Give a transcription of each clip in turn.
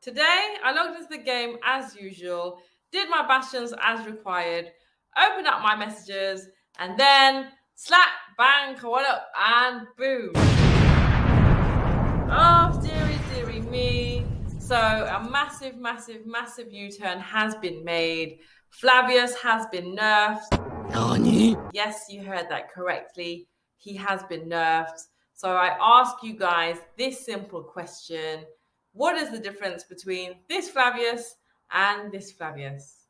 Today, I logged into the game as usual, did my bastions as required, opened up my messages, and then slap, bang, what up, and boom. Oh, dearie me. So a massive U-turn has been made. Flavius has been nerfed. Nani? Yes, you heard that correctly. He has been nerfed. So I ask you guys this simple question. What is the difference between this Flavius and this Flavius?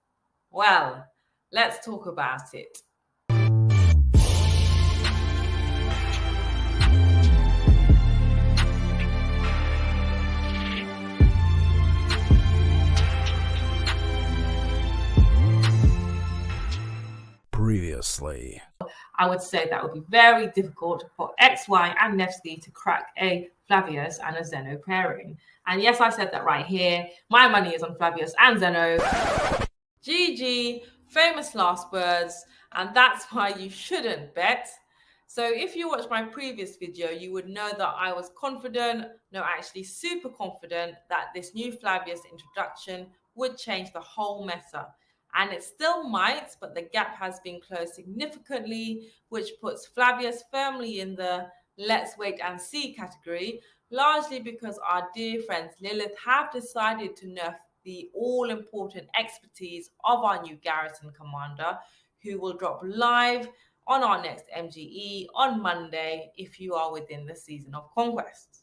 Well, let's talk about it. Previously. I would say that would be very difficult for XY and Nevsky to crack a Flavius and a Zeno pairing. And yes, I said that right here. My money is on Flavius and Zeno. GG, famous last words, and that's why you shouldn't bet. So if you watched my previous video, you would know that I was confident, no, actually super confident, that this new Flavius introduction would change the whole meta. And it still might, but the gap has been closed significantly, which puts Flavius firmly in the let's wait and see category, largely because our dear friends Lilith have decided to nerf the all-important expertise of our new garrison commander, who will drop live on our next MGE on Monday if you are within the season of Conquest.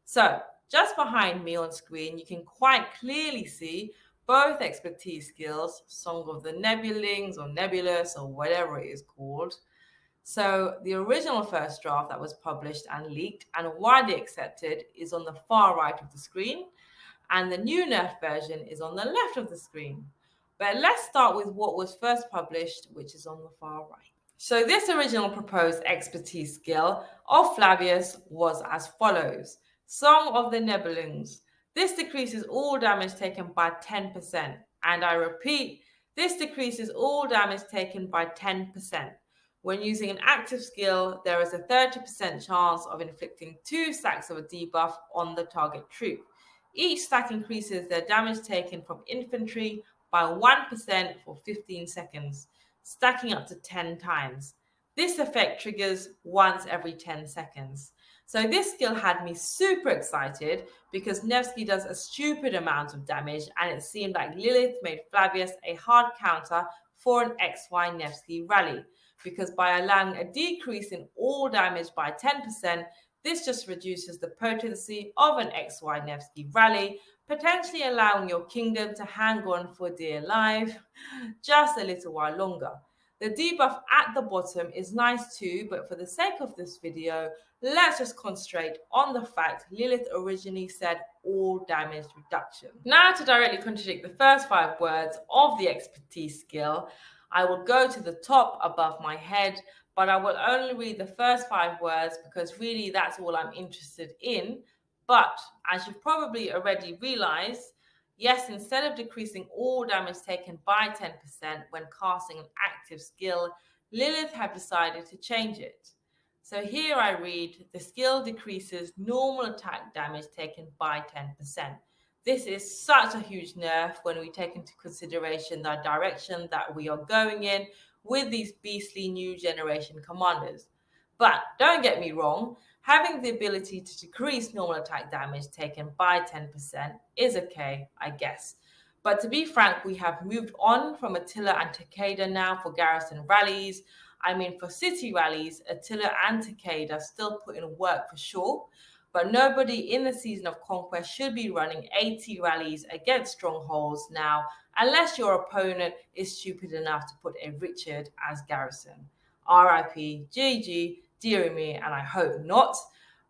So, just behind me on screen, you can quite clearly see both expertise skills, Song of the Nebulings or Nebulous or whatever it is called. So the original first draft that was published and leaked and widely accepted is on the far right of the screen, and the new nerf version is on the left of the screen. But let's start with what was first published, which is on the far right. So this original proposed expertise skill of Flavius was as follows. Song of the Nebulings. This decreases all damage taken by 10%. And I repeat, this decreases all damage taken by 10%. When using an active skill, there is a 30% chance of inflicting 2 stacks of a debuff on the target troop. Each stack increases their damage taken from infantry by 1% for 15 seconds, stacking up to 10 times. This effect triggers once every 10 seconds. So this skill had me super excited because Nevsky does a stupid amount of damage, and it seemed like Lilith made Flavius a hard counter for an XY Nevsky rally, because by allowing a decrease in all damage by 10%, this just reduces the potency of an XY Nevsky rally, potentially allowing your kingdom to hang on for dear life just a little while longer. The debuff at the bottom is nice too, but for the sake of this video, let's just concentrate on the fact Lilith originally said all damage reduction. Now, to directly contradict the first 5 words of the expertise skill, I will go to the top above my head, but I will only read the first 5 words because really that's all I'm interested in. But as you've probably already realized, yes, instead of decreasing all damage taken by 10% when casting an active skill, Lilith have decided to change it. So here I read, the skill decreases normal attack damage taken by 10%. This is such a huge nerf when we take into consideration the direction that we are going in with these beastly new generation commanders. But don't get me wrong, having the ability to decrease normal attack damage taken by 10% is okay, I guess. But to be frank, we have moved on from Attila and Takeda now for garrison rallies. I mean, for city rallies, Attila and Takeda still put in work for sure, but nobody in the season of Conquest should be running 80 rallies against strongholds now, unless your opponent is stupid enough to put a Richard as garrison. RIP, GG, dear me, and I hope not.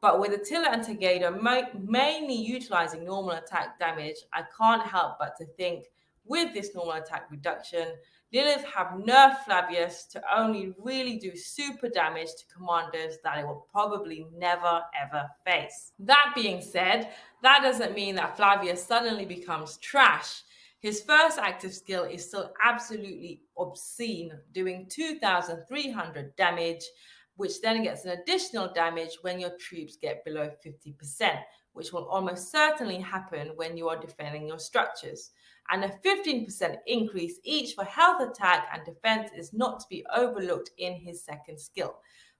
But with Attila and Takeda mainly utilizing normal attack damage, I can't help but to think, with this normal attack reduction, Lilith have nerfed Flavius to only really do super damage to commanders that it will probably never ever face. That being said, that doesn't mean that Flavius suddenly becomes trash. His first active skill is still absolutely obscene, doing 2,300 damage, which then gets an additional damage when your troops get below 50%, which will almost certainly happen when you are defending your structures. And a 15% increase each for health, attack, and defense is not to be overlooked in his second skill.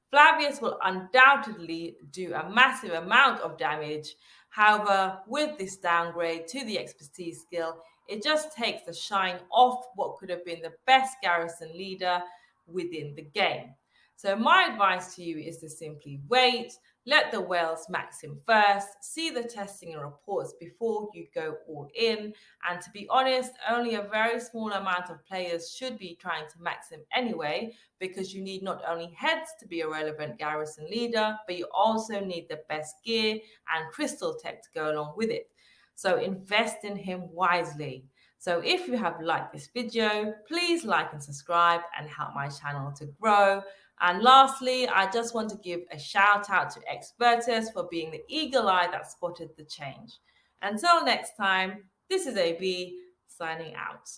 Flavius will undoubtedly do a massive amount of damage. However, with this downgrade to the expertise skill, it just takes the shine off what could have been the best garrison leader within the game. So my advice to you is to simply wait, let the whales max him first, see the testing and reports before you go all in. And to be honest, only a very small amount of players should be trying to max him anyway, because you need not only heads to be a relevant garrison leader, but you also need the best gear and crystal tech to go along with it. So invest in him wisely. So if you have liked this video, please like and subscribe and help my channel to grow. And lastly, I just want to give a shout out to Expertus for being the eagle eye that spotted the change. Until next time, this is AB signing out.